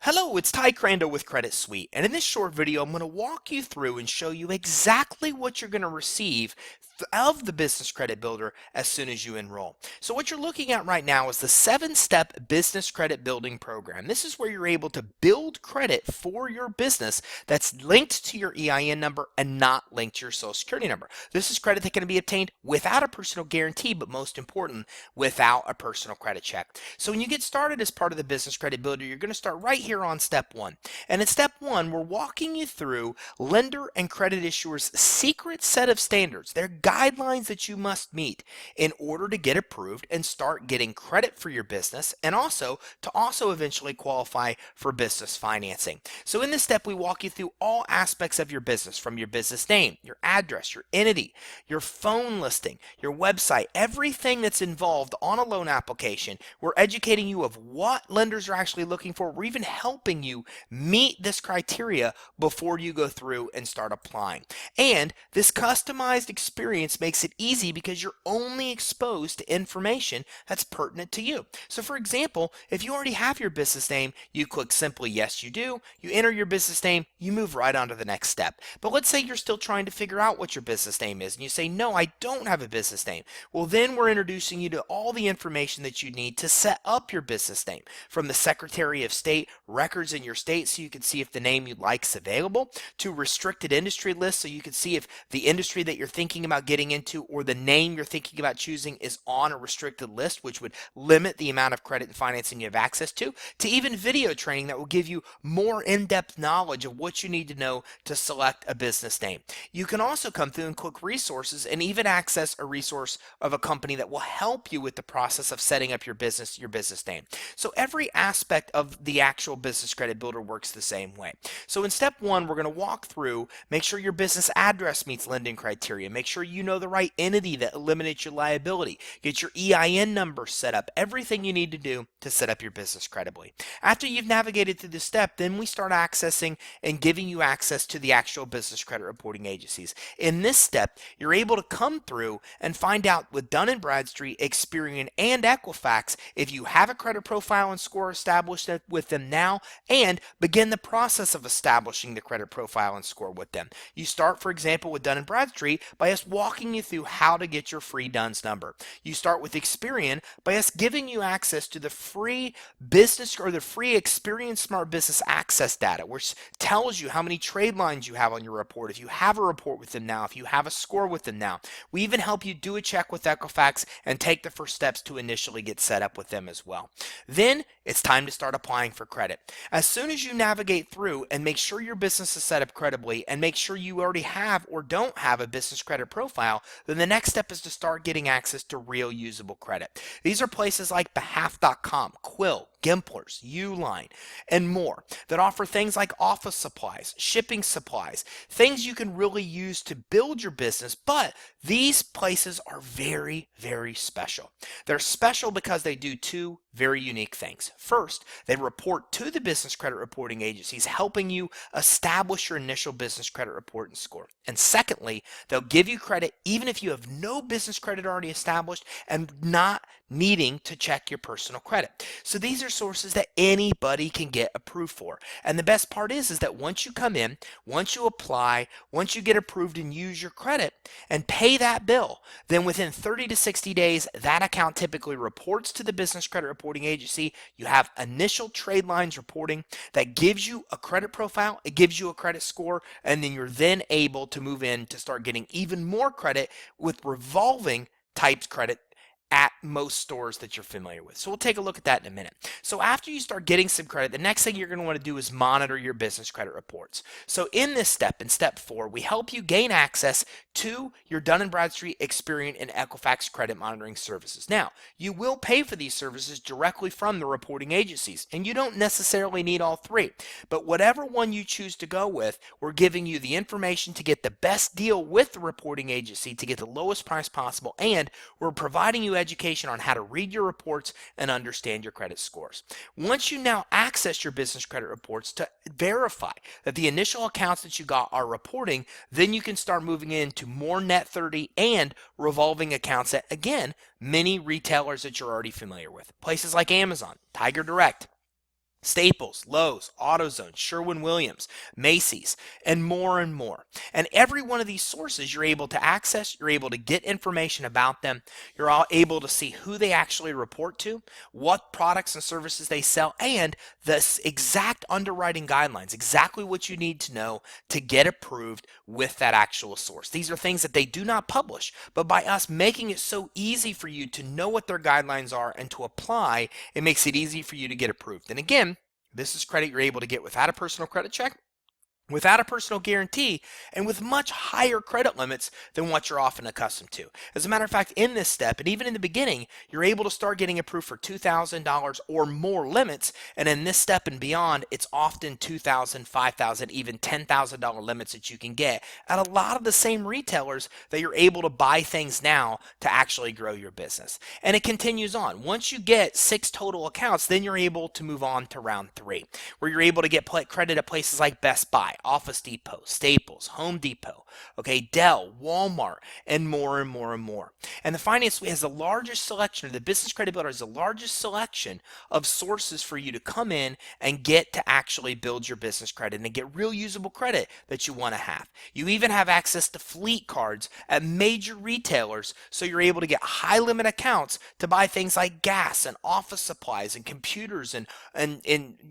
Hello, it's Ty Crandall with Credit Suite, and in this short video, I'm going to walk you through and show you exactly what you're going to receive of the Business Credit Builder as soon as you enroll. So what you're looking at right now is the 7-step Business Credit Building Program. This is where you're able to build credit for your business that's linked to your EIN number and not linked to your Social Security number. This is credit that can be obtained without a personal guarantee, but most important, without a personal credit check. So when you get started as part of the Business Credit Builder, you're going to start right here on step 1. And in step 1, we're walking you through lender and credit issuers' secret set of standards. They're guidelines that you must meet in order to get approved and start getting credit for your business, and also to eventually qualify for business financing. So in this step, we walk you through all aspects of your business, from your business name, your address, your entity, your phone listing, your website, everything that's involved on a loan application. We're educating you of what lenders are actually looking for. We're even helping you meet this criteria before you go through and start applying. And this customized experience makes it easy because you're only exposed to information that's pertinent to you. So for example, if you already have your business name, you click simply yes you do, you enter your business name, you move right on to the next step. But let's say you're still trying to figure out what your business name is and you say, no, I don't have a business name. Well, then we're introducing you to all the information that you need to set up your business name, from the Secretary of State records in your state so you can see if the name you'd like is available, to restricted industry lists so you can see if the industry that you're thinking about getting into or the name you're thinking about choosing is on a restricted list, which would limit the amount of credit and financing you have access to even video training that will give you more in-depth knowledge of what you need to know to select a business name. You can also come through and click resources and even access a resource of a company that will help you with the process of setting up your business name. So every aspect of the actual Business Credit Builder works the same way. So in step 1, we're going to walk through, make sure your business address meets lending criteria, make sure you know the right entity that eliminates your liability, get your EIN number set up, everything you need to do to set up your business credibly. After you've navigated through this step, then we start accessing and giving you access to the actual business credit reporting agencies. In this step, you're able to come through and find out with Dun & Bradstreet, Experian, and Equifax if you have a credit profile and score established with them now, and begin the process of establishing the credit profile and score with them. You start, for example, with Dun & Bradstreet by us walking you through how to get your free DUNS number. You start with Experian by us giving you access to the free business or the free Experian Smart Business Access data, which tells you how many trade lines you have on your report, if you have a report with them now, if you have a score with them now. We even help you do a check with Equifax and take the first steps to initially get set up with them as well. Then it's time to start applying for credit. As soon as you navigate through and make sure your business is set up credibly and make sure you already have or don't have a business credit profile, then the next step is to start getting access to real usable credit. These are places like Behalf.com, Quill, Gimplers, Uline, and more that offer things like office supplies, shipping supplies, things you can really use to build your business, but these places are very, very special. They're special because they do two very unique things. First, they report to the business credit reporting agencies, helping you establish your initial business credit report and score. And secondly, they'll give you credit even if you have no business credit already established and not needing to check your personal credit. So these are sources that anybody can get approved for. And the best part is that once you come in, once you apply, once you get approved and use your credit and pay that bill, then within 30 to 60 days, that account typically reports to the business credit reporting agency. You have initial trade lines reporting that gives you a credit profile, it gives you a credit score, and then you're then able to move in to start getting even more credit with revolving types credit at most stores that you're familiar with. So we'll take a look at that in a minute. So after you start getting some credit, the next thing you're going to want to do is monitor your business credit reports. So in this step, in step 4, we help you gain access to your Dun & Bradstreet, Experian, and Equifax credit monitoring services. Now, you will pay for these services directly from the reporting agencies, and you don't necessarily need all three. But whatever one you choose to go with, we're giving you the information to get the best deal with the reporting agency to get the lowest price possible, and we're providing you education on how to read your reports and understand your credit scores. Once you now access your business credit reports to verify that the initial accounts that you got are reporting, then you can start moving into more net 30 and revolving accounts at, again, many retailers that you're already familiar with. Places like Amazon, Tiger Direct, Staples, Lowe's, AutoZone, Sherwin-Williams, Macy's, and more and more. And every one of these sources you're able to access, you're able to get information about them, you're all able to see who they actually report to, what products and services they sell, and the exact underwriting guidelines, exactly what you need to know to get approved with that actual source. These are things that they do not publish, but by us making it so easy for you to know what their guidelines are and to apply, it makes it easy for you to get approved. And again, this is credit you're able to get without a personal credit check, without a personal guarantee, and with much higher credit limits than what you're often accustomed to. As a matter of fact, in this step, and even in the beginning, you're able to start getting approved for $2,000 or more limits, and in this step and beyond, it's often $2,000, $5,000, even $10,000 limits that you can get at a lot of the same retailers that you're able to buy things now to actually grow your business. And it continues on. Once you get 6 total accounts, then you're able to move on to round 3, where you're able to get credit at places like Best Buy, Office Depot, Staples, Home Depot, okay, Dell, Walmart, and more and more and more. And the Finance Suite has the largest selection, or the Business Credit Builder has the largest selection of sources for you to come in and get to actually build your business credit and get real usable credit that you want to have. You even have access to fleet cards at major retailers, so you're able to get high limit accounts to buy things like gas and office supplies and computers and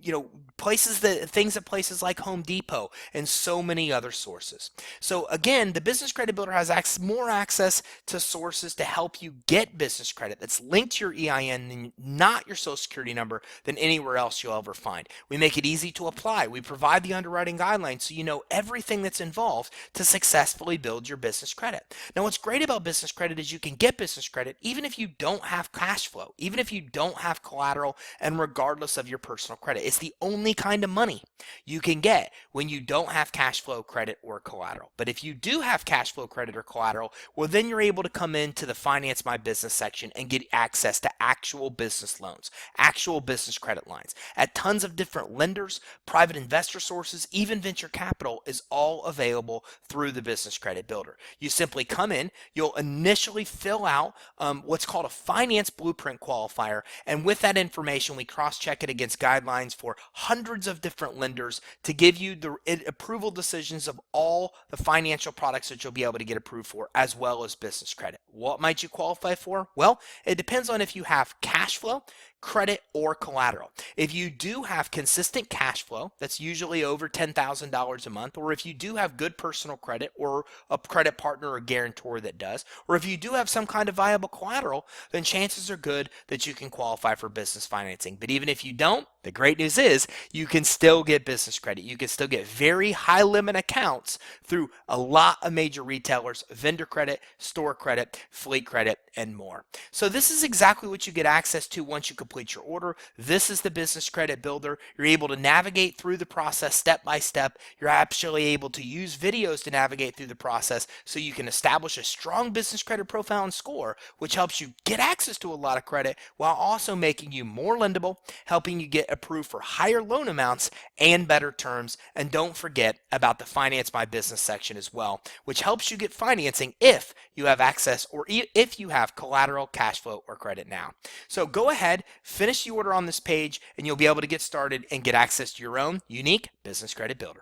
you know, things at places like Home Depot and so many other sources. So again, the Business Credit Builder has more access to sources to help you get business credit that's linked to your EIN and not your social security number than anywhere else you'll ever find. We make it easy to apply. We provide the underwriting guidelines so you know everything that's involved to successfully build your business credit. Now, what's great about business credit is you can get business credit even if you don't have cash flow, even if you don't have collateral, and regardless of your personal credit. It's the only kind of money you can get when you don't have cash flow, credit, or collateral. But if you do have cash flow, credit, or collateral, well, then you're able to come into the Finance My Business section and get access to actual business loans, actual business credit lines at tons of different lenders, private investor sources, even venture capital is all available through the Business Credit Builder. You simply come in, you'll initially fill out what's called a finance blueprint qualifier, and with that information, we cross-check it against guidelines for hundreds of different lenders to give you the approval decisions of all the financial products that you'll be able to get approved for, as well as business credit. What might you qualify for? Well, it depends on if you have cash flow, credit, or collateral. If you do have consistent cash flow, that's usually over $10,000 a month, or if you do have good personal credit or a credit partner or guarantor that does, or if you do have some kind of viable collateral, then chances are good that you can qualify for business financing. But even if you don't, the great news is you can still get business credit. You can still get very high limit accounts through a lot of major retailers, vendor credit, store credit, fleet credit, and more. So this is exactly what you get access to once you complete your order. This is the Business Credit Builder. You're able to navigate through the process step by step. You're actually able to use videos to navigate through the process so you can establish a strong business credit profile and score, which helps you get access to a lot of credit while also making you more lendable, helping you get approved for higher loan amounts and better terms. And don't forget about the Finance My Business section as well, which helps you get financing if you have access or if you have collateral, cash flow, or credit now. So go ahead, finish the order on this page, and you'll be able to get started and get access to your own unique Business Credit Builder.